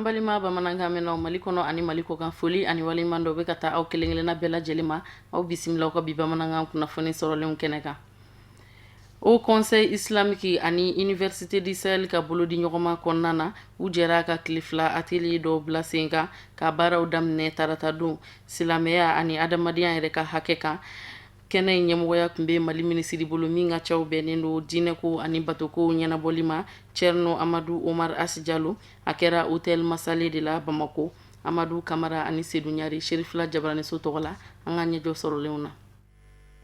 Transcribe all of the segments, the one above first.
Ambalima bamananga mena malikono ani maliko kan foli ani walimando be kata aw kelengelena bela jelima aw bisimila ko bi bamananga kuna foni sorolen keneka Au Conseil islamique ani Université d'Israël ka bolo di ɲɔgɔnma kɔnɔna na u jɛra ka kilifila atelier dɔ bila sen kan ka baaraw daminɛ tarata don silamɛya ani adamadenya yɛrɛ ka hakɛ kan kɛnɛ ɲɛmɔgɔya tun bɛ Mali minisiri bolo min ka cɛw bɛnnen don diinɛko ani batoko ɲɛnabɔli ma Cerno Amadu Omar Asijalo a kɛra hôtel Masale de la Bamako Amadu Kamara ani Seydou Ɲari Sherifila Jabaraniso tɔgɔ la an ka ɲɛjɔ sɔrɔlenw na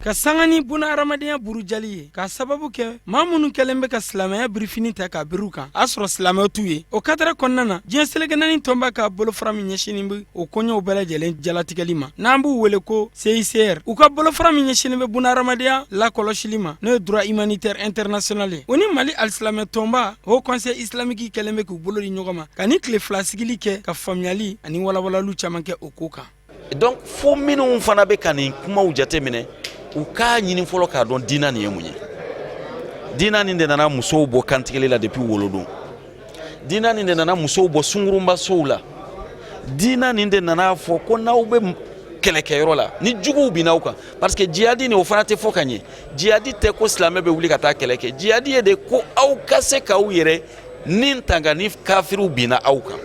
ka sangani buna aramadenya burujali ye ka sababu kɛ maa minnu kɛlen bɛ ka silamɛya birifini ta ka biru kan a sɔrɔ silamɛw t'u ye o kadara kɔnɔna na diɲɛ seleke naani tɔnba ka bolofara min ɲɛsinin bɛ o koɲɛw bɛɛ lajɛlen jalatigɛli ma n'an b'u wele ko CICR u ka bolofara min ɲɛsinin bɛ buna aramadenya lakɔlɔsili ma n'o ye droit humanitaire international ye o ni Mali alisilamɛ tɔnba Haut Conseil islamique kɛlen bɛ k'u bolo di ɲɔgɔn ma ka ni tile fila sigili kɛ ka faamuyali ani walawalalu caman kɛ o ko kan donc fo minnu fana bɛ ka nin kumaw jate minɛ u k'a ɲini fɔlɔ k'a dɔn diina nin ye mun ye diina nin de nana musow bɔ kantigɛli la depuis wolodon diina nin de nana musow bɔ sungurunba sow la diina nin de nana fɔ ko n'aw bɛ kɛlɛkɛyɔrɔ la ni juguw bin n'aw kan parce que jihadi nin o fana tɛ fɔ ka ɲɛ jihadi tɛ ko silamɛ bɛ wuli ka taa kɛlɛ kɛ jihadi ye de ko aw ka se k'aw yɛrɛ nin tanga ni kafiriw binna aw kan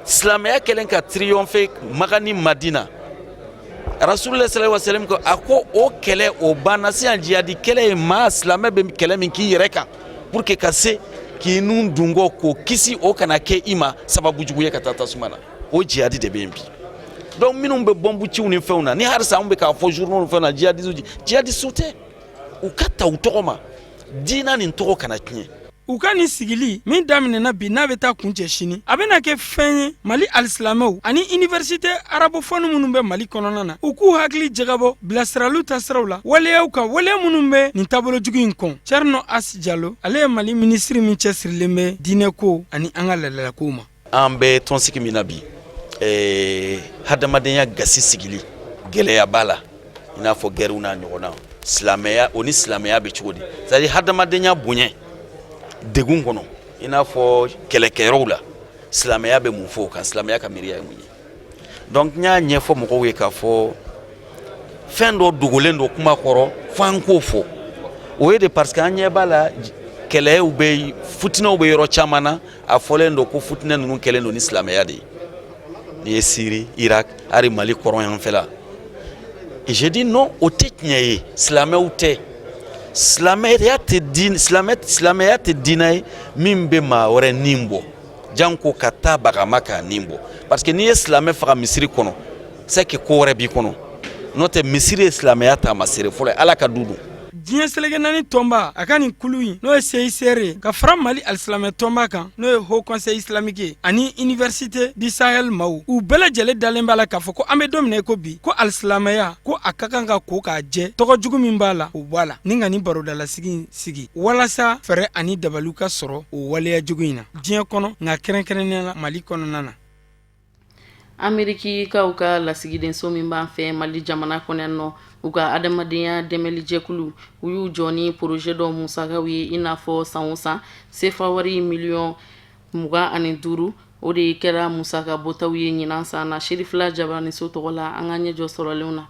silamɛya kɛlen ka triomphe Maka ni Madina Rasulullah sallallahu alaihi wasallam ko ako o kɛlɛ o banna sisan jihadi kɛlɛ ye maa silamɛ bɛ kɛlɛ min k'i yɛrɛ kan pour que ka se k'i nun dungo ko kisi o kana kɛ i ma sababu jugu ye ka taa tasuma na o jihadi de bɛ yen bi donc minnu bɛ bɔnbu ciw ni fɛnw na ni harisa anw bɛ k'a fɔ journaux ni fɛnw na jihadi su tɛ u ka ta u tɔgɔ ma diina nin tɔgɔ kana tiɲɛ u ka ni sigili min daminɛna bi n'a bɛ taa kuncɛ sini a bɛna kɛ fɛn ye Mali alisilamɛw ani université arabophone minnu bɛ Mali kɔnɔna na u k'u hakili jagabɔ bilasiraliw ta siraw la waleyaw kan waleya minnu bɛ nin taabolo jugu in kɔn Cerno Asijalo ale ye Mali minisiri min cɛsirilen bɛ diinɛko ani an ka laadalakow ma an bɛ tɔnsigi min na bi hadamadenya gasi sigili gɛlɛya b'a la i n'a fɔ gɛriw n'a ɲɔgɔnna silamɛya o ni silamɛya bɛ cogo di c'est à dire hadamadenya bonya degun kɔnɔ i n'a fɔ kɛlɛkɛyɔrɔw la silamɛya bɛ mun fɔ kan silamɛya ka miiriya ye mun ye donc n y'a ɲɛfɔ mɔgɔw ye k'a fɔ fɛn dɔ dogolen don kuma kɔrɔ fo an k'o fɔ o ye de parce que an ɲɛ b'a la kɛlɛw bɛ futinɛw bɛ yɔrɔ caman na a fɔlen don ko futinɛ ninnu kɛlen don ni silamɛya de ye n'i ye Syrie Irak hali Mali kɔrɔn yanfɛla et j'ai dit non o tɛ tiɲɛ ye silamɛw tɛ silamɛya tɛ diina ye min bɛ maa wɛrɛ nin bɔ janko ka taa bagama k'a nin bɔ parce que n'i ye silamɛ faga misiri kɔnɔ c'est que ko wɛrɛ b'i kɔnɔ n'o tɛ misiri ye silamɛya taamasere fɔlɔ ye Ala ka du don diɲɛ seleke naani tɔnba a ka nin kulu in n'o ye CICR ye ka fara Mali alisilamɛ tɔnba kan n'o ye Haut Conseil islamique ye ani Université du Sahel maaw u bɛɛ lajɛlen dalen b'a la k'a fɔ ko an bɛ don min na ko bi ko alisilamɛya ko a ka kan ka ko k'a jɛ tɔgɔ jugu min b'a la o bɔ a la ni ka nin barodalasigi in sigi walasa fɛɛrɛ ani dabaliw ka sɔrɔ o waleya jugu in na diɲɛ kɔnɔ nka kɛrɛnkɛrɛnnenya la Mali kɔnɔna na Amerikikaw ka lasigidenso min b'an fɛ Mali jamana kɔnɔ yan nɔ u ka adamadenya dɛmɛli jɛkulu u y'u jɔ ni projet dɔ musakaw ye i n'a fɔ san o san sefa wari miliyɔn 25 o de kɛra musaka bɔtaw ye ɲinan san na Sherifila Jabaraniso tɔgɔ la an ka ɲɛjɔ sɔrɔlenw na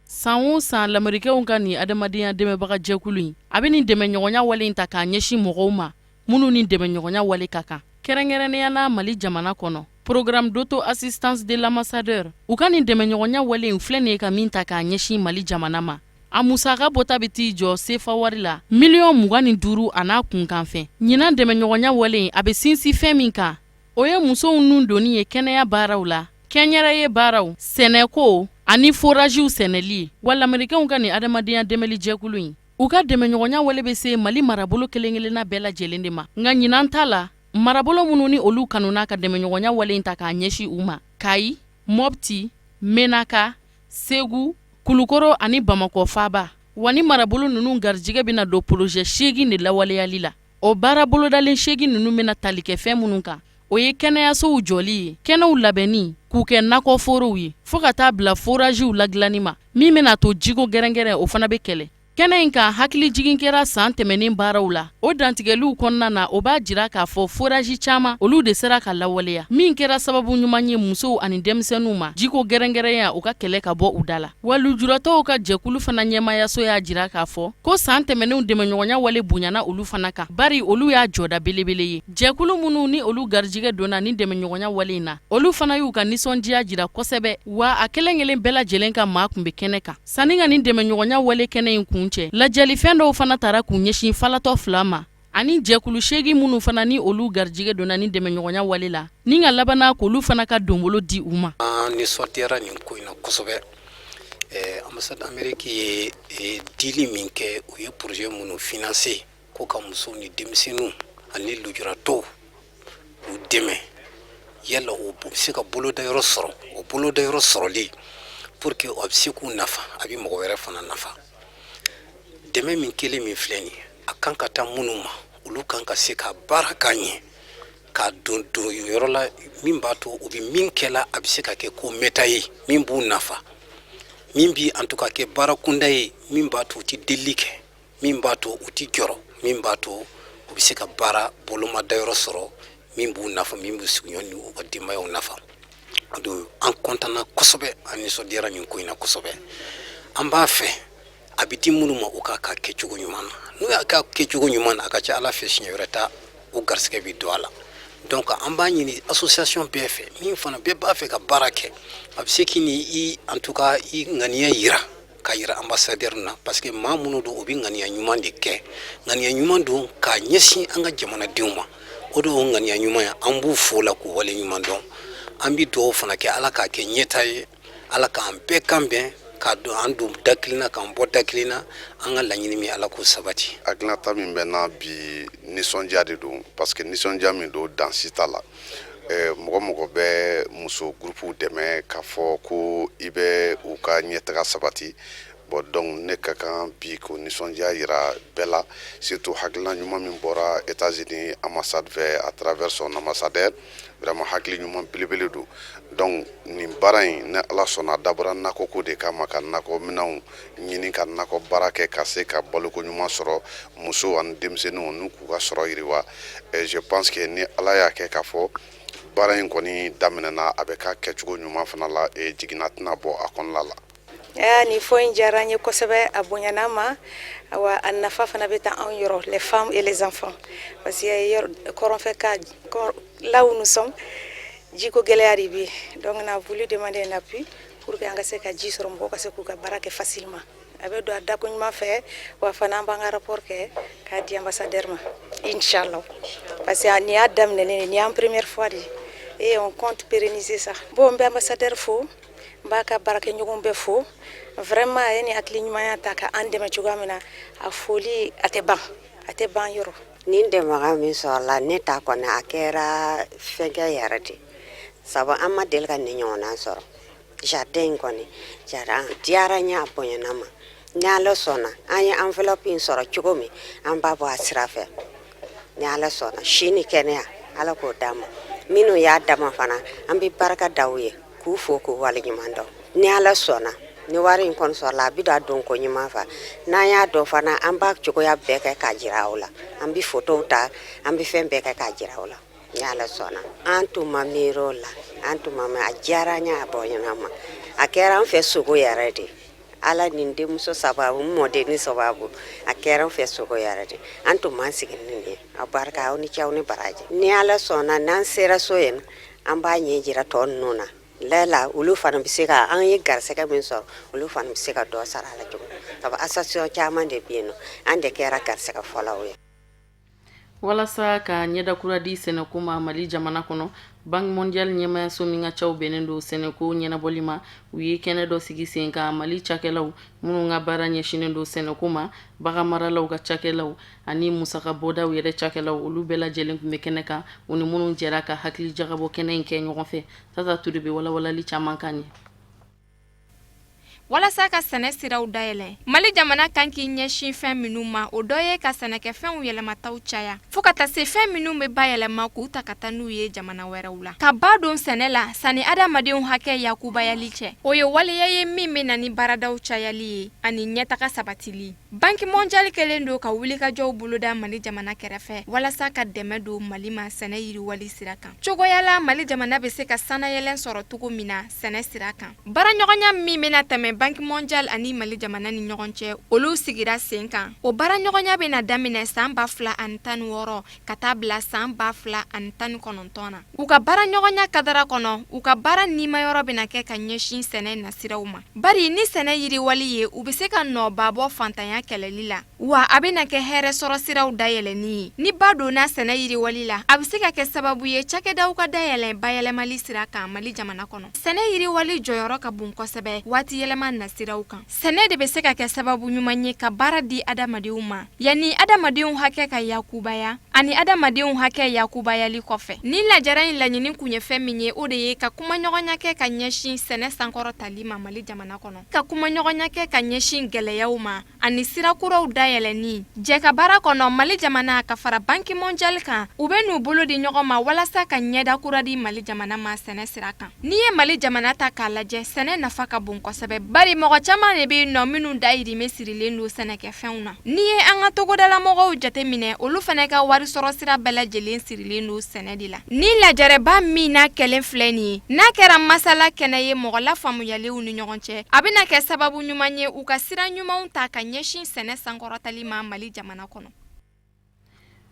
san o san lamɛrikɛw ka nin adamadenya dɛmɛbaga jɛkulu in a bɛ nin dɛmɛɲɔgɔnya wale in ta k'a ɲɛsin mɔgɔw ma minnu ni dɛmɛɲɔgɔnya wale ka kan kɛrɛnkɛrɛnnenya la Mali jamana kɔnɔ Programme d'auto-assistance de l'ambassadeur u ka nin dɛmɛɲɔgɔnya wale in filɛ nin ye ka min ta k'a ɲɛsin Mali jamana ma a musaka bɔta bɛ t'i jɔ sefa wari la miliyɔn 25 a n'a kunkanfɛn ɲinan dɛmɛɲɔgɔnya wale in a bɛ sinsin fɛn min kan o ye musow nun donni ye kɛnɛya baaraw la kɛnyɛrɛye baaraw sɛnɛko ani forajiw sɛnɛli ye wa lamɛrikɛnw ka nin adamadenya dɛmɛli jɛkulu in u ka dɛmɛɲɔgɔnya wale bɛ se Mali marabolo kelen-kelenna bɛɛ lajɛlen de ma nka ɲinan ta la marabolo minnu ni olu kanuna ka dɛmɛɲɔgɔnya wale in ta k'a ɲɛsin u ma Kayi Mopti Menaka Segu Kulukoro ani Bamakɔ faaba wa ni marabolo ninnu garijɛgɛ bɛna don projet 8 de lawaleyali la o baara bolodalen 8 ninnu bɛna tali kɛ fɛn minnu kan o ye kɛnɛyasow jɔli ye kɛnɛw labɛnni k'u kɛ nakɔforow ye fo ka taa bila forajiw ladilanni ma min bɛna to jiko gɛrɛngɛrɛn o fana bɛ kɛlɛ kɛnɛ in kan hakili jigin kɛra san tɛmɛnin baaraw la o dantigɛliw kɔnɔna na o b'a jira k'a fɔ forage caaman olu de sera ka lawaleya min kɛra sababu ɲuman ye musow ani denmisɛnninw ma jiko gɛrɛngɛrɛnya u ka kɛlɛ ka bɔ u da la wa lujuratɔw ka jɛkulu fana ɲɛmayaso y'a jira k'a fɔ ko san tɛmɛnenw dɛmɛɲɔgɔnya wale bonyana olu fana kan bari olu y'a jɔda belebele ye jɛkulu minnu ni olu garijigɛ donna ni dɛmɛɲɔgɔnya wale in na olu fana y'u ka nisɔndiya jira kosɛbɛ wa a kelen kelen bɛɛ lajɛlen ka maa kun bɛ kɛnɛ kan sanni ka ni dɛmɛɲɔgɔnya wale kɛnɛ in kun cɛ lajɛlifɛn dɔw fana tara k'u ɲɛsin falatɔ fila ma ani jɛkulu seegin minnu fana ni olu garijigɛ donna ni dɛmɛɲɔgɔnya wale la ni ka labana k'olu fana ka donbolo di u ma nisɔndiyara nin ko in na kosɛbɛ ambassade Amérique ye dili min kɛ u ye projet minnu financer ko ka musow ni denmisɛnninw ani lujuratɔw u dɛmɛ yala o bɛ se ka bolodayɔrɔ sɔrɔ o bolodayɔrɔ sɔrɔli pour que o bɛ se k'u nafa a bɛ mɔgɔ wɛrɛ fana nafa dɛmɛ min kelen min filɛ nin a kan ka taa minnu ma olu kan ka se ka baara k'a ɲɛ ka don yɔrɔ la min b'a to u bɛ min kɛla a bɛ se ka kɛ ko mɛta ye min b'u nafa min bi en tout cas kɛ baara kunda ye min b'a to u tɛ delili kɛ min b'a to u tɛ jɔrɔ min b'a to u bɛ se ka baara bolomadayɔrɔ sɔrɔ min b'u nafa min b'u sigiɲɔgɔn ni u ka denbayaw nafa donc an kɔntana kosɛbɛ an nisɔndiyara nin ko in na kosɛbɛ an b'a fɛ a bɛ di minnu ma u k'a ka kɛcogo ɲuman na n'u y'a ka kɛcogo ɲuman na a ka ca ala fɛ siɲɛ wɛrɛ ta o garisɛgɛ bɛ don a la donc an b'a ɲini association bɛɛ fɛ min fana bɛɛ b'a fɛ ka baara kɛ a bɛ se k'i ni en tout cas i ŋaniya yira ka yira ambassadeur na parce que maa minnu don u bɛ ŋaniya ɲuman de kɛ ŋaniya ɲuman don k'a ɲɛsin an ka jamanadenw ma o de y'o ŋaniya ɲuman ye an b'u fo la k'u wale ɲuman dɔn an bɛ dugawu fana kɛ ala k'a kɛ ɲɛta ye ala k'an bɛɛ kan bɛn k'a dɔn an don da kelen na k'an bɔ da kelen na an ka laɲini min ala k'o sabati hakilinata min bɛ na bi nisɔndiya de don parce que nisɔndiya min don dansi t'a la mɔgɔ mɔgɔ bɛ muso gurupuw dɛmɛ k'a fɔ ko i bɛ u ka ɲɛtaga sabati bon donc ne ka kan bi ko nisɔndiya yira bɛɛ la surtout hakilina ɲuman min bɔra États-Unis ambassade fɛ à travers son ambassadeur vraiment hakili ɲuman belebele don donc nin baara in ne ala sɔnna dabɔra nakɔ ko de kama ka nakɔ minɛnw ɲini ka nakɔ baara kɛ ka se ka baloko ɲuman sɔrɔ muso ani denmisɛnninw n'u k'u ka sɔrɔ yiriwa je pense que ni ala y'a kɛ k'a fɔ baara in kɔni daminɛna a bɛ ka kɛcogo ɲuman fana la jiginna tɛna bɔ a kɔnɔna la ni fo in diyara n ye kosɛbɛ a bonyana ma wa a nafa fana bɛ taa anw yɔrɔ les femmes et les enfants parce que kɔrɔnfɛ ka là où nous sommes jiko gɛlɛya de bɛ donc on a voulu demander un appui pour que an ka se ka ji sɔrɔ mɔgɔw ka se k'u ka baara kɛ facilement a bɛ don a dako ɲuman fɛ wa fana an b'an ka rapport kɛ k'a di ambassadeur ma inchallah parce que nin y'a daminɛlen nin y'an première fois de et on compte pérenniser ça bon n bɛ ambassadeur fo n b'a ka baarakɛɲɔgɔn bɛɛ fo vraiment a ye nin hakili ɲumanya ta ka an dɛmɛ cogoya min na a foli a tɛ ban yɔrɔ nin dɛmɛbaga min sɔrɔla ne ta kɔni a kɛra fɛnkɛ yɛrɛ de sabu an ma deli ka nin ɲɔgɔnna sɔrɔ jardin kɔni diyara n ye a bonyana ma ni ala sɔnna an ye enveloppe in sɔrɔ cogo min an b'a bɔ a sira fɛ ni ala sɔnna si ni kɛnɛya ala k'o d'a ma minnu y'a dama fana an bɛ barika da u ye k'u fo k'u waleɲuman dɔn ni ala sɔnna ni wari in kɔni sɔrɔla a bɛ don a don ko ɲuman fɛ n'an y'a dɔn fana an b'a cogoya bɛɛ kɛ k'a jira aw la an bɛ photow ta an bɛ fɛn bɛɛ kɛ k'a jira aw la ni ala sɔnna an tun ma miiri o la an tun ma mɛn a diyara n ye a bɔnyana ma a kɛra an fɛ sogo yɛrɛ de ala nin denmuso sababu n mɔdenni sababu a kɛra an fɛ sogo yɛrɛ de an tun m'an sigi ni nin ye a barika aw ni ce aw ni baraji ni ala sɔnna n'an sera so yen an b'a ɲɛ jira tɔ ninnu na lala olu fana bɛ se ka an ye garisɛgɛ min sɔrɔ olu fana bɛ se ka dɔ sara a la cogo sabu association caman de bɛ yen nɔ an de kɛra garisɛgɛ fɔlɔw ye walasa ka ɲɛdakura di sɛnɛko ma mali jamana kɔnɔ banque mondiale ɲɛmayaso min ka caw bɛnnen don sɛnɛko ɲɛnabɔli ma u ye kɛnɛ dɔ sigi sen ka mali cakɛlaw minnu ka baara ɲɛsinen don sɛnɛko ma baganmaralaw ka cakɛlaw ani musaka bɔdaw yɛrɛ cakɛlaw olu bɛɛ lajɛlen tun bɛ kɛnɛ kan u ni minnu jɛra ka hakili jagabɔ kɛnɛ in kɛ ɲɔgɔn fɛ tata turi bɛ walawalali caman kan ye walasa ka sɛnɛ siraw dayɛlɛ. Mali jamana kan k'i ɲɛsin fɛn minnu ma o dɔ ye ka sɛnɛkɛfɛnw yɛlɛmataw caya fo ka taa se fɛn minnu bɛ bayɛlɛma k'u ta ka taa n'u ye jamana wɛrɛw la. Ka ba don sɛnɛ la sani adamadenw hakɛ yakubayali cɛ. O ye waleya ye min bɛ na ni baaradaw cayali ye ani ɲɛtaga sabatili. Banki mondial kɛlen don ka wulikajɔw boloda Mali jamana kɛrɛfɛ walasa ka dɛmɛ don Mali ma sɛnɛ yiriwali sira kan. Cogoyala Mali jamana bɛ se ka sanayɛlɛn sɔrɔ cogo min na sɛnɛ sira kan. Baaraɲɔgɔnya min bɛna tɛmɛ Banki mondial ani Mali jamana ni ɲɔgɔn cɛ olu sigira sen kan. O baaraɲɔgɔnya bɛna daminɛ san 2016 ka taa bila san 2019 na. U ka baaraɲɔgɔnya kadara kɔnɔ u ka baara nimayɔrɔ bɛna kɛ ka ɲɛsin sɛnɛ nasiraw ma. Bari ni sɛnɛ yiriwali ye u bɛ se ka nɔba bɔ fantanya kɛlɛli la wa a bɛna kɛ hɛrɛ sɔrɔ siraw dayɛlɛni ye. Ni ba donna sɛnɛ yiriwali la a bɛ se ka kɛ sababu ye cakɛdaw ka dayɛlɛ bayɛlɛmali sira kan Mali jamana kɔnɔ. Sɛnɛ yiriwali jɔyɔrɔ ka bon kosɛbɛ waati yɛlɛma nasiraw kan. Sɛnɛ de bɛ se ka kɛ sababu ɲuman ye ka baara di adamadenw ma yanni adamadenw hakɛ ka yakubaya ani adamadenw hakɛ yakubayali kɔfɛ. Ni lajara in laɲini kun ye fɛn min ye o de ye ka kumaɲɔgɔnya kɛ ka ɲɛsin sɛnɛ sankɔrɔtali ma Mali jamana kɔnɔ. Ka kumaɲɔgɔnya kɛ ka ɲɛsin gɛlɛyaw ma ani sirakuraw dayɛlɛni. Jɛ ka baara kɔnɔ Mali jamana ka fara Banki mondial kan u bɛ n'u bolo di ɲɔgɔn ma walasa ka ɲɛda kura di Mali jamana ma sɛnɛ sira kan. N'i ye Mali jamana ta k'a lajɛ sɛnɛ nafa ka bon kosɛbɛ bari mɔgɔ caman de bɛ nɔ minnu dayirimɛ sirilen don sɛnɛkɛfɛnw na. N'i ye an ka togodala mɔgɔw jateminɛ olu fana ka wari sɔrɔ sira bɛɛ lajɛlen sirilen don sɛnɛ de la. Ni lajɛrɛba min n'a kɛlen filɛ nin ye n'a kɛra masala kɛnɛ ye mɔgɔ la faamuyalew ni ɲɔgɔn cɛ a bɛna kɛ sababu ɲuman ye u ka sira ɲumanw ta ka ɲɛsin sɛnɛ sankɔrɔtali ma Mali jamana kɔnɔ.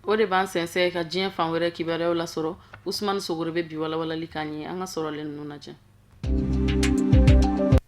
O de b'an sɛnsɛn ka diɲɛ fan wɛrɛ kibaruyaw lasɔrɔ Usmani Sogore bɛ bi walawalali k'an ye an ka sɔrɔlen ninnu lajɛ.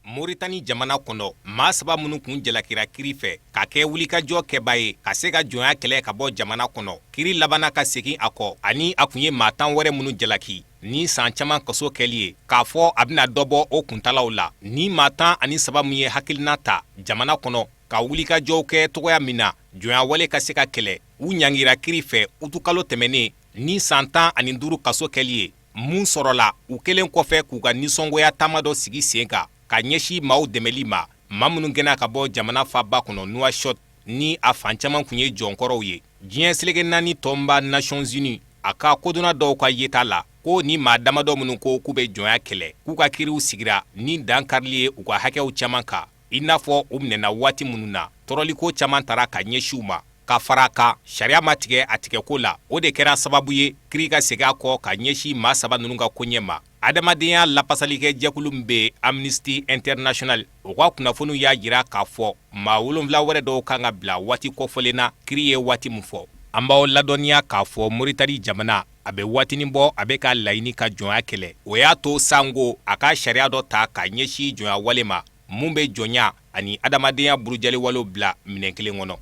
Moritani jamana kɔnɔ maa saba minnu kun jalakira kiri fɛ ka kɛ wulikajɔ kɛba ye ka se ka jɔnya kɛlɛ ka bɔ jamana kɔnɔ kiri labana ka segin a kɔ ani a kun ye maa 10 wɛrɛ minnu jalaki ni san caman kaso kɛli ye k'a fɔ a bɛna dɔ bɔ o kuntalaw la ni maa 17 min ye hakilina ta jamana kɔnɔ ka wulikajɔw kɛ togoya min na jɔnya wale ka se ka kɛlɛ u ɲangira kiri fɛ utukalo tɛmɛnen ni san 15 kaso kɛli ye mun sɔrɔla u kelen kɔfɛ k'u ka nisɔngoya taama dɔ sigi sen kan ka ɲɛsi maaw dɛmɛli ma maa minnu gɛnna ka bɔ jamana faba kɔnɔ Nouakchott ni a fan caman kun ye jɔnkɔrɔw ye diɲɛ seleke 4 tɔnba Nations Unies a ka kodonna dɔw ka yeta la ko ni maa damadɔ minnu ko k'u bɛ jɔnya kɛlɛ k'u ka kiriw sigira ni dan karili ye u ka hakɛw caman kan i n'a fɔ u minɛna waati minnu na tɔrɔliko caman tara ka ɲɛsiw ma ka fara kan sariya ma tigɛ a tigɛko la o de kɛra sababu ye kiri ka segin a kɔ ka ɲɛsi maa 7 ninnu ka koɲɛ ma adamadenya lapasalikɛ jɛkulu min bɛ Amnesty International o ka kunnafoniw y'a jira k'a fɔ maa 7 wɛrɛ dɔw kan ka bila waati kɔfɔlen na kiri ye waati min fɔ an b'aw ladɔnniya k'a fɔ Moritani jamana a bɛ waatinin bɔ a bɛ ka laɲini ka jɔnya kɛlɛ o y'a to sango a ka sariya dɔ ta ka ɲɛsi jɔnya wale ma mun bɛ jɔnya ani adamadenya burujaliwalew bila minɛn kelen kɔnɔ.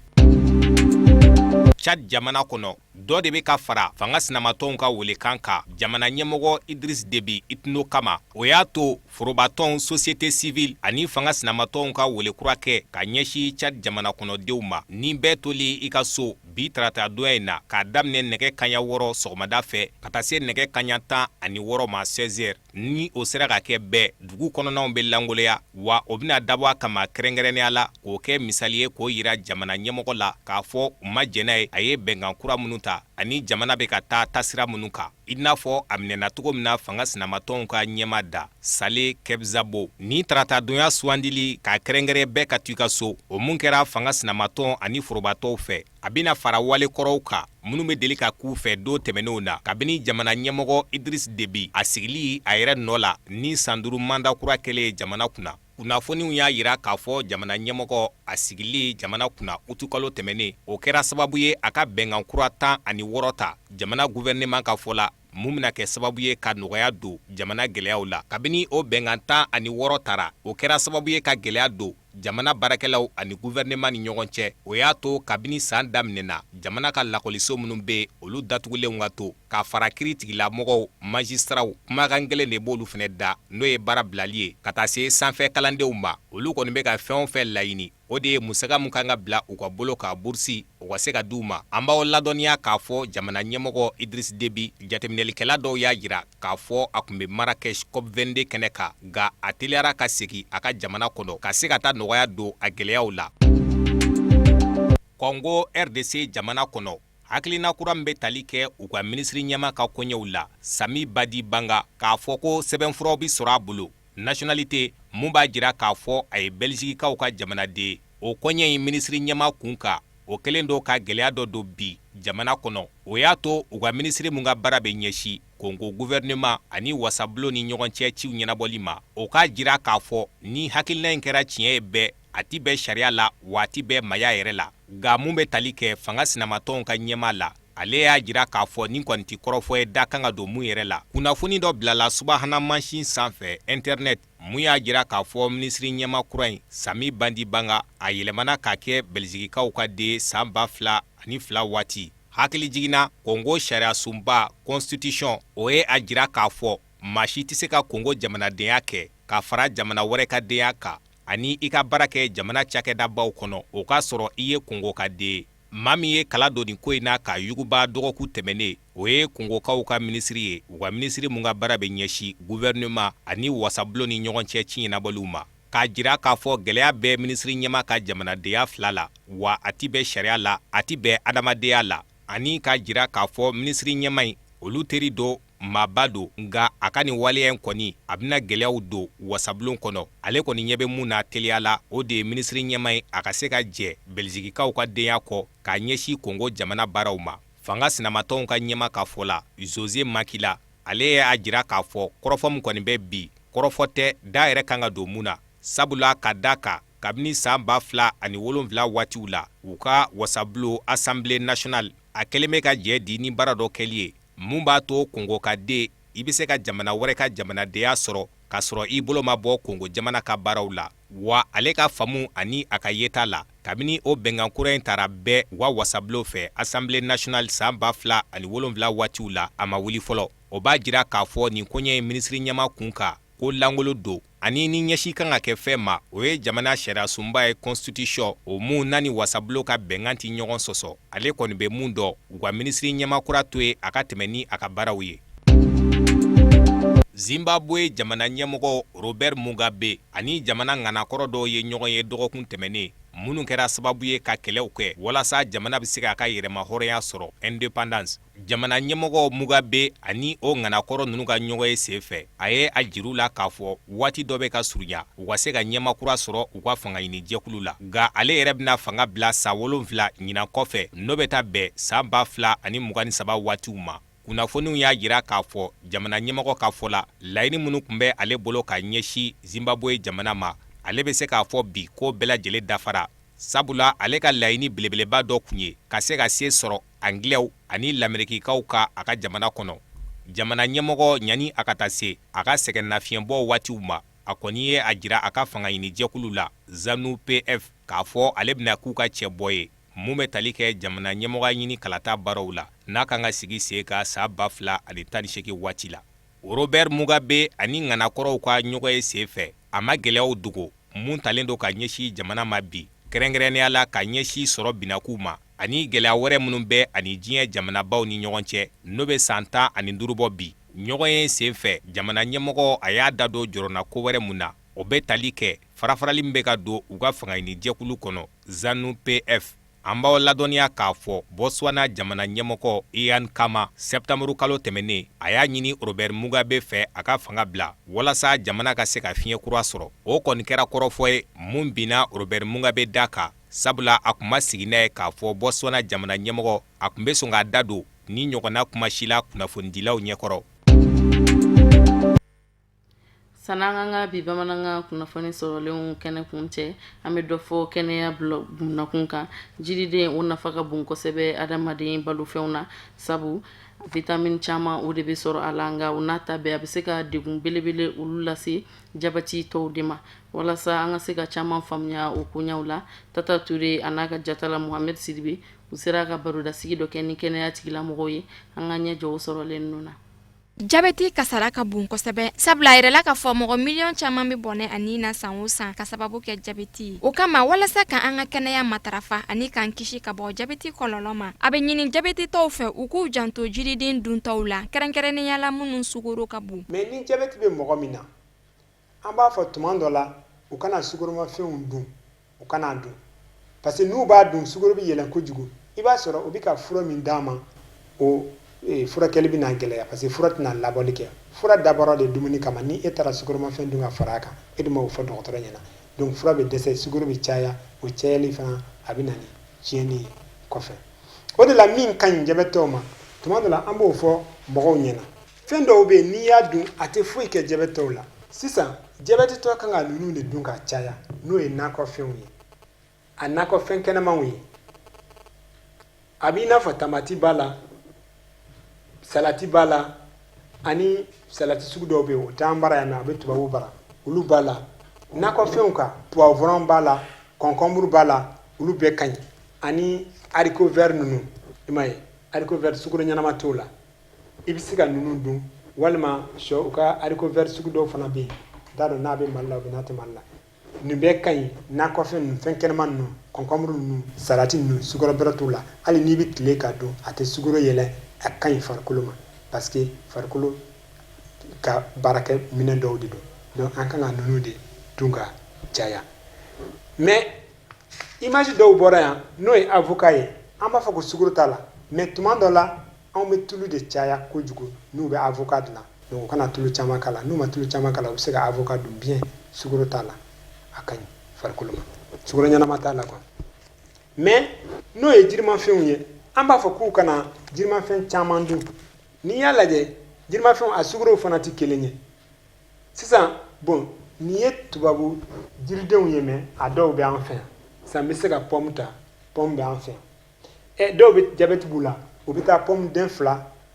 Chad jamana kɔnɔ dɔ de bɛ ka fara fanga sinamatɔnw ka welekan kan jamana ɲɛmɔgɔ Idriss Déby Itno kama o y'a to forobatɔnw société civile ani fanga sinamatɔnw ka welekura kɛ ka ɲɛsi Chad jamana kɔnɔdenw ma ni bɛɛ toli i ka so bi tarata donya in na k'a daminɛ nɛgɛ kaɲa 6 sɔgɔmada fɛ ka taa se nɛgɛ kaɲa 16 ma 16h ni o sera ka kɛ bɛɛ dugu kɔnɔnaw bɛ langoloya wa o bɛna dabɔ a kama kɛrɛnkɛrɛnnenya la k'o kɛ misali ye k'o yira jamana ɲɛmɔgɔ la k'a fɔ u ma jɛn'a ye a ye bɛnkan kura minnu ta ani jamana bɛ ka taa tasira minnu kan i n'a fɔ a minɛna cogo min na fanga sinamatɔnw ka ɲɛma da Saleh Kebzabo ni tarata donya suwandili ka kɛrɛnkɛrɛn bɛɛ ka to i ka so o mun kɛra fanga sinamatɔn ani forobatɔw fɛ a bɛna fara wale kɔrɔw kan minnu bɛ deli ka k'u fɛ don tɛmɛnenw na kabini jamana ɲɛmɔgɔ Idriss Déby a sigili a yɛrɛ nɔ la ni san 5 manda kura kɛlen jamana kunna kunnafoniw y'a yira k'a fɔ jamana ɲɛmɔgɔ a sigili jamana kunna utukalo tɛmɛnen o kɛra sababu ye a ka bɛnkan kura 16 ta jamana gouvernement ka fɔ la mun bɛna kɛ sababu ye ka nɔgɔya don jamana gɛlɛyaw la kabini o bɛnkan 16 tara o kɛra sababu ye ka gɛlɛya don jamana barakɛlaw ani gouvernement ni ɲɔgɔn cɛ o y'a to kabini san daminɛna jamana ka lakɔliso minnu be olu datugulenw ka to k'a fara kiri tigilamɔgɔw magistraw kumakan gɛlɛn de b'olu fɛnɛ da n'o ye baara bilali ye ka taa se sanfɛ kalandenw ma olu kɔni bɛ ka fɛn o fɛn laɲini o de ye musaka mun kan ka bila u ka bolo ka bursi u ka se ka d'u ma an b'aw ladɔnniya k'a fɔ jamana ɲɛmɔgɔ Idris Debi jateminɛlikɛla dɔw y'a jira k'a fɔ a kun bɛ Marrakech COP22 kɛnɛ kan nka a teliyara ka segin a ka jamana kɔnɔ ka se ka taa nɔgɔya don a gɛlɛyaw la. Congo RDC jamana kɔnɔ hakilina kura min bɛ tali kɛ u ka minisiri ɲɛma ka koɲɛw la Sami Badi Banga k'a fɔ ko sɛbɛnfuraw bi sɔrɔ a bolo nationalité mun b'a jira k'a fɔ a ye Belgiquekaw ka jamanaden o koɲɛ in minisiri ɲɛma kun kan o kelen do ka gɛlɛya dɔ don bi jamana kɔnɔ o y'a to u ka minisiri mun ka baara bɛ ɲɛsi Congo gouvernement ani wasabulon ni ɲɔgɔn cɛ ciw ɲɛnabɔli ma o k'a jira k'a fɔ ni hakilina in kɛra tiɲɛ ye bɛɛ a ti bɛɛ sariya la waati bɛɛ maya yɛrɛ la nka mun bɛ tali kɛ fanga sinamatɔnw ka ɲɛma la ale y'a jira k'a fɔ nin kɔni ti kɔrɔfɔ ye da kan ka don mun yɛrɛ la kunnafoni dɔ bilala subahana mansin sanfɛ internet mun y'a jira k'a fɔ minisiri ɲɛma kura in Sami Badi Banga a yɛlɛmana k'a kɛ Belgikikaw ka den san 2002 waati hakili jiginna Congo sariya sunba constitution o ye a jira k'a fɔ maa si tɛ se ka Congo jamanadenya kɛ ka fara jamana wɛrɛ ka denya kan ani i ka baara kɛ jamana cakɛdabaw kɔnɔ o k'a sɔrɔ i ye Congo ka den maa min ye kala don nin ko in na ka yuguba dɔgɔkun tɛmɛnen o ye Congokaw ka minisiri ye u ka minisiri mun ka baara bɛ ɲɛsi gouvernement ani wasabulon ni ɲɔgɔn cɛ ci ɲɛnabɔliw ma k'a jira k'a fɔ gɛlɛya bɛ minisiri ɲɛma ka jamanadenya fila la wa a ti bɛn sariya la a ti bɛn adamadenya la ani k'a jira k'a fɔ minisiri ɲɛma in olu teri do maaba do nka a ka nin waleya in kɔni a bɛna gɛlɛyaw don wasabulon kɔnɔ ale kɔni ɲɛ bɛ mun na teliya la o de ye minisiri ɲɛma in a ka se ka jɛ Belgikikaw ka denya kɔ k'a ɲɛsi Congo jamana baaraw ma fanga sinamatɔnw ka ɲɛma ka fɔ la Jose Makila ale y'a jira k'a fɔ kɔrɔfɔ min kɔni bɛ bi kɔrɔfɔ tɛ da yɛrɛ kan ka don mun na sabula ka da kan kabini san 2007 waatiw la u ka wasabulo Assemblée nationale a kɛlen bɛ ka jɛ di ni baara dɔ kɛli ye mun b'a to Congo ka den i bɛ se ka jamana wɛrɛ ka jamanadenya sɔrɔ k'a sɔrɔ i bolo ma bɔ Congo jamana ka baaraw la wa ale ka faamu ani a ka yeta la kabini o bɛnkan kura in taara bɛɛ u ka wasabulo fɛ Assemblée nationale san 2007 waatiw la a ma wuli fɔlɔ o b'a jira k'a fɔ nin koɲɛ ye minisiri ɲɛma kun kan ko langolo don ani ni ɲɛsi kan ka kɛ fɛn ma o ye jamana sariya sunba ye constitution o mun n'a ni wasabulo ka bɛnkan ti ɲɔgɔn sɔsɔ ale kɔni bɛ mun dɔn u ka minisiri ɲɛma kura to ye a ka tɛmɛ ni a ka baaraw ye. Zimbabwe jamana ɲɛmɔgɔ Robert Mugabe ani jamana ŋanakɔrɔ dɔw ye ɲɔgɔn ye dɔgɔkun tɛmɛnen minnu kɛra sababu ye ka kɛlɛw kɛ walasa jamana bɛ se k'a ka yɛrɛma hɔrɔnya sɔrɔ independence jamana ɲɛmɔgɔ Mugabe ani o ŋanakɔrɔ ninnu ka ɲɔgɔn ye senfɛ a ye a jiru la k'a fɔ waati dɔ bɛ ka surunya u ka se ka ɲɛma kura sɔrɔ u ka fanga ɲini jɛkulu la nka ale yɛrɛ bɛna fanga bila san 7 ɲinan kɔfɛ n'o bɛ taa bɛn san 2023 waatiw ma kunnafoniw y'a jira k'a fɔ jamana ɲɛmɔgɔ ka fɔ la laɲini minnu tun bɛ ale bolo ka ɲɛsi Zimbabwe jamana ma ale bɛ se k'a fɔ bi ko bɛɛ lajɛlen dafara sabula ale ka laɲini belebeleba dɔ kun ye ka se ka se sɔrɔ Anglɛw ani Lamɛrikikaw ka a ka jamana kɔnɔ jamana ɲɛmɔgɔ ɲani a ka taa se a ka sɛgɛnnafiɲɛbɔ waatiw ma a kɔni ye a jira a ka fanga ɲini jɛkulu la ZANU-PF k'a fɔ ale bɛna k'u ka cɛ bɔ ye mun bɛ tali kɛ jamana ɲɛmɔgɔ ɲini kalata baaraw la n'a kan ka sigi sen ka san 2018 waati la Robert Mugabe ani ŋanakɔrɔw ka ɲɔgɔn ye senfɛ a ma gɛlɛyaw dogo mun talen do ka ɲɛsi jamana ma bi kɛrɛnkɛrɛnnenya la ka ɲɛsi sɔrɔ binaku ma ani gɛlɛya wɛrɛ minnu bɛ ani diɲɛ jamanabaw ni ɲɔgɔn cɛ n'o bɛ san 15 bɔ bi ɲɔgɔn ye senfɛ jamana ɲɛmɔgɔ a y'a da don jɔrɔna ko wɛrɛ mun na o bɛ tali kɛ farafarali min bɛ ka don u ka fanga ɲini jɛkulu kɔnɔ ZANU-PF an b'aw ladɔnniya k'a fɔ Botswana jamana ɲɛmɔgɔ Ian Khama sɛptamuru kalo tɛmɛnen a y'a ɲini Robert Mugabe fɛ a ka fanga bila walasa jamana ka se ka fiɲɛ kura sɔrɔ o kɔni kɛra kɔrɔfɔ ye mun binna Robert Mugabe da kan sabula a kun ma sigi n'a ye k'a fɔ Botswana jamana ɲɛmɔgɔ a kun bɛ sɔn k'a da don ni ɲɔgɔnna kuma si la kunnafonidilaw ɲɛkɔrɔ. sananga bi bamananga kunnafoni sɔrɔlenw kɛnɛ kun cɛ an bɛ dɔ fɔ kɛnɛya bunakun kan jiriden o nafa ka bon kosɛbɛ adamaden balofɛnw na sabu vitamine caman o de bɛ sɔrɔ a la nka o n'a ta bɛɛ a bɛ se ka degun belebele olu lase jabɛti tɔw de ma walasa an ka se ka caman faamuya o koɲaw la Tata Ture a n'a ka jatala Muhamɛd Sidibe u sera ka barodasigi dɔ kɛ ni kɛnɛya tigilamɔgɔw ye an ka ɲɛ jɔ o sɔrɔlen ninnu na. Jabɛti kasara ka bon kosɛbɛ sabula a yɛrɛla ka fɔ mɔgɔ miliyɔn caman bɛ bɔnɛ ani na san o san ka sababu kɛ jabɛti o kama walasa ka an ka kɛnɛya matarafa ani k'an kisi ka bɔ jabɛti kɔlɔlɔ ma a bɛ ɲini jabɛti tɔw fɛ u k'u janto jiriden duntaw la kɛrɛnkɛrɛnnenya la minnu sukaro ka bon. Mais ni jabɛti bɛ mɔgɔ min na an b'a fɔ tuma dɔ la u kana sukoromafɛnw dun u kana dun parce que n'u b'a dun sukaro bɛ yɛlɛn kojugu i b'a sɔrɔ u bɛ ka fura min d'a ma o furakɛli bɛna gɛlɛya parce que fura tɛna labɔli kɛ fura dabɔra de dumuni kama ni e taara sukoromafɛn dun ka fara a kan e dun m'o fɔ dɔgɔtɔrɔ ɲɛna donc fura bɛ dɛsɛ sukaro bɛ caya o cayali fana a bɛ na ni tiɲɛni ye kɔfɛ o de la min ka ɲi jabɛtitɔw ma tuma dɔ la an b'o fɔ mɔgɔw ɲɛna fɛn dɔw bɛ yen n'i y'a dun a tɛ foyi kɛ jabɛtitɔw la sisan jabɛtitɔ kan ka ninnu de dun ka caya n'o ye nakɔfɛnw ye a nakɔfɛn kɛnɛmanw ye a b'i n'a fɔ tamati b'a la salati b'a la ani salati sugu dɔw bɛ yen o t'an bara yan nɔ a bɛ tubabu bara olu b'a la nakɔfɛnw kan poivron b'a la concombre b'a la olu bɛɛ ka ɲi ani haricot vert ninnu i m'a ye haricot vert sukaro ɲɛnama t'o la i bɛ se ka ninnu dun walima sɔ u ka haricot vert sugu dɔw fana bɛ yen n t'a dɔn n'a bɛ Mali la ou bien n'a tɛ Mali la nin bɛɛ ka ɲi nakɔfɛn ninnu fɛn kɛnɛma ninnu concombre ninnu salati ninnu sukaro bɛrɛ t'o la hali n'i bɛ tile ka dun a tɛ sukaro yɛlɛ a ka ɲi farikolo ma parce que farikolo ka baarakɛ minɛn dɔw de don donc an kan ka ninnu de dun ka caya mais image dɔw bɔra yan n'o ye avocat ye an b'a fɔ ko sukaro t'a la mais tuma dɔ la anw bɛ tulu de caya kojugu n'u bɛ avocat dilan donc u kana tulu caman k'a la n'u ma tulu caman k'a la u bɛ se ka avocat dun bien sukaro t'a la a ka ɲi farikolo ma sukaro ɲɛnama t'a la quoi mais n'o ye jirimafɛnw ye an b'a fɔ k'u kana jirimafɛn caman dun n'i y'a lajɛ jirimafɛnw a sukaro fana tɛ kelen ye sisan bon nin ye tubabu jiridenw ye mais a dɔw bɛ an fɛ yan sisan n bɛ se ka pomme ta pomme bɛ an fɛ yan dɔw bɛ jabɛti b'u la u bɛ taa pomme den 2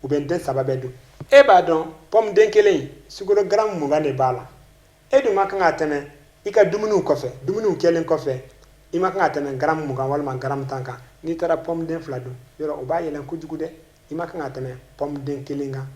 ou bien den 3 bɛɛ dun e b'a dɔn pomme den kelen in sukaro gramme 20 de b'a la e dun ma kan ka tɛmɛ i ka dumuniw kɔfɛ dumuniw kɛlen kɔfɛ i ma kan ka tɛmɛ gramme 20 walima gramme 10 kan n'i taara pomme den 2 dun yɔrɔ o b'a yɛlɛn kojugu dɛ i ma kan ka tɛmɛ pomme den kelen kan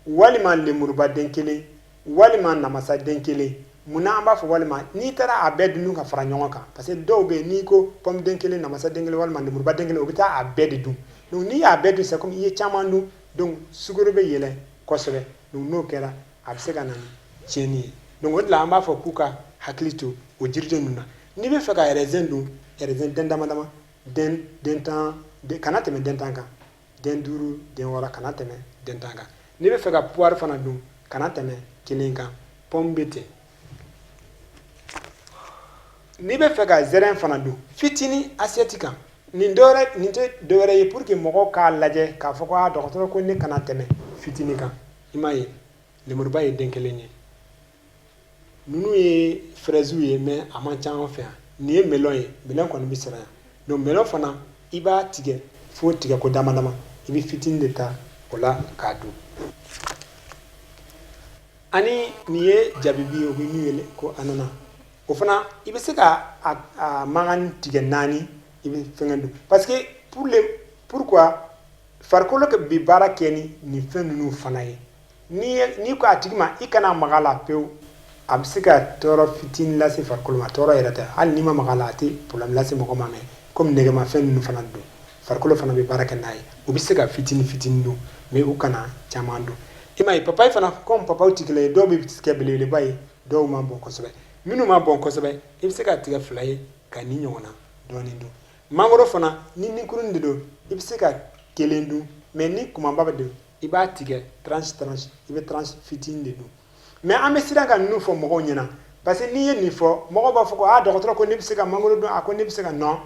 walima lemuruba den kelen walima namasa den kelen munna an b'a fɔ walima n'i taara a bɛɛ dun ka fara ɲɔgɔn kan parce que dɔw bɛ yen n'i ko pomme den kelen namasa den kelen walima lemuruba den kelen o bɛ taa a bɛɛ de dun donc n'i y'a bɛɛ dun c'est comme i ye caman dun donc sukaro bɛ yɛlɛn kosɛbɛ donc n'o kɛra a bɛ se ka na ni tiɲɛni ye donc o de la an b'a fɔ k'u ka hakili to o jiriden ninnu na n'i bɛ fɛ ka raisin dun raisin den dama dama den 10 kana tɛmɛ den 10 kan den 5 den 6 kana tɛmɛ den 10 kan n'i bɛ fɛ ka poire fana dun kana tɛmɛ 1 kan pomme bɛ ten n'i bɛ fɛ ka zɛrɛn fana dun fitinin assiette kan nin tɛ dɔwɛrɛ ye pour que mɔgɔw k'a lajɛ k'a fɔ ko dɔgɔtɔrɔ ko ne kana tɛmɛ fitinin kan i m'a ye lemuruba ye den kelen ye ninnu ye fraises ye mais a man ca an fɛ yan nin ye melon ye melon kɔni bɛ siran yan donc melon fana i b'a tigɛ fo tigɛ ko dama dama i bɛ fitinin de ta o la k'a dun ani nin ye jabibi ye o bɛ min wele ko anana o fana i bɛ se ka a mankan tigɛ 4 i bɛ fɛngɛ dun parce que pourquoi farikolo bɛ baara kɛ ni nin fɛn ninnu fana ye n'i ko a tigi ma i kana maga la pewu a bɛ se ka tɔɔrɔ fitinin lase farikolo ma tɔɔrɔ yɛrɛ tɛ hali n'i ma maga la a tɛ problème lase mɔgɔ ma mais comme nɛgɛmafɛn ninnu fana don farikolo fana bɛ baara kɛ n'a ye u bɛ se ka fitinin dun mais u kana caman dun i m'a ye papaye fana comme papaye tɛ kelen ye dɔw bɛ kɛ belebeleba ye dɔw ma bɔn kosɛbɛ minnu ma bɔn kosɛbɛ i bɛ se ka tigɛ 2 ye ka nin ɲɔgɔnna dɔɔnin dun mangoro fana ni ninkurunin de don i bɛ se ka 1 dun mais ni kumaba bɛ don i b'a tigɛ tranche i bɛ tranche fitinin de dun mais an bɛ siran ka ninnu fɔ mɔgɔw ɲɛna parce que n'i ye nin fɔ mɔgɔw b'a fɔ ko dɔgɔtɔrɔ ko ne bɛ se ka mangoro dun a ko ne bɛ se ka non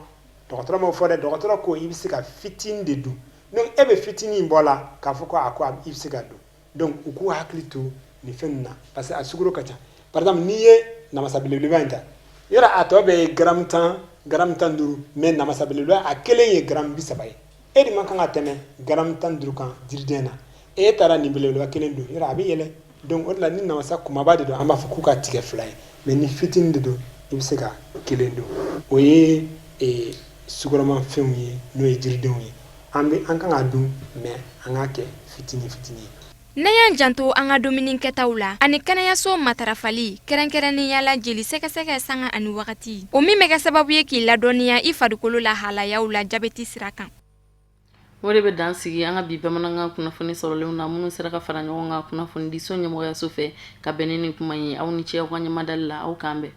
dɔgɔtɔrɔ m'o fɔ dɛ dɔgɔtɔrɔ ko i bɛ se ka fitinin de dun donc e bɛ fitinin bɔ la k'a fɔ ko i bɛ se ka dun donc u k'u hakili to nin fɛn ninnu na parce que a sukaro ka ca par exemple n'i ye namasa belebeleba in ta yɔrɔ a tɔ bɛ gramme 15 mais namasa belebeleba a kelen ye gramme 30 ye e de man kan ka tɛmɛ gramme 15 kan jiriden na e taara nin belebeleba kelen don yɔrɔ a bɛ yɛlɛ donc o de la ni namasa kumaba de don an b'a fɔ k'u ka tigɛ 2 ye mais ni fitinin de don i bɛ se ka kelen don o ye sukoromafɛnw ye n'o ye jiridenw ye an kan ka dun mais an k'a kɛ fitinin fitinin ye. Ne y'an janto an ka dumuni kɛtaw la ani kɛnɛyaso matarafali kɛrɛnkɛrɛnnenya la jeli sɛgɛsɛgɛ sanga ani wagati o min bɛ kɛ sababu ye k'i ladɔnniya i farikolo la halayaw la jabɛti sira kan. O de bɛ dan sigi an ka bi bamanankan kunnafoni sɔrɔlenw na minnu sera ka fara ɲɔgɔn kan kunnafoni diso ɲɛmɔgɔyaso fɛ ka bɛn ni kuma ye aw ni ce aw ka ɲɛmadali la aw k'an bɛn.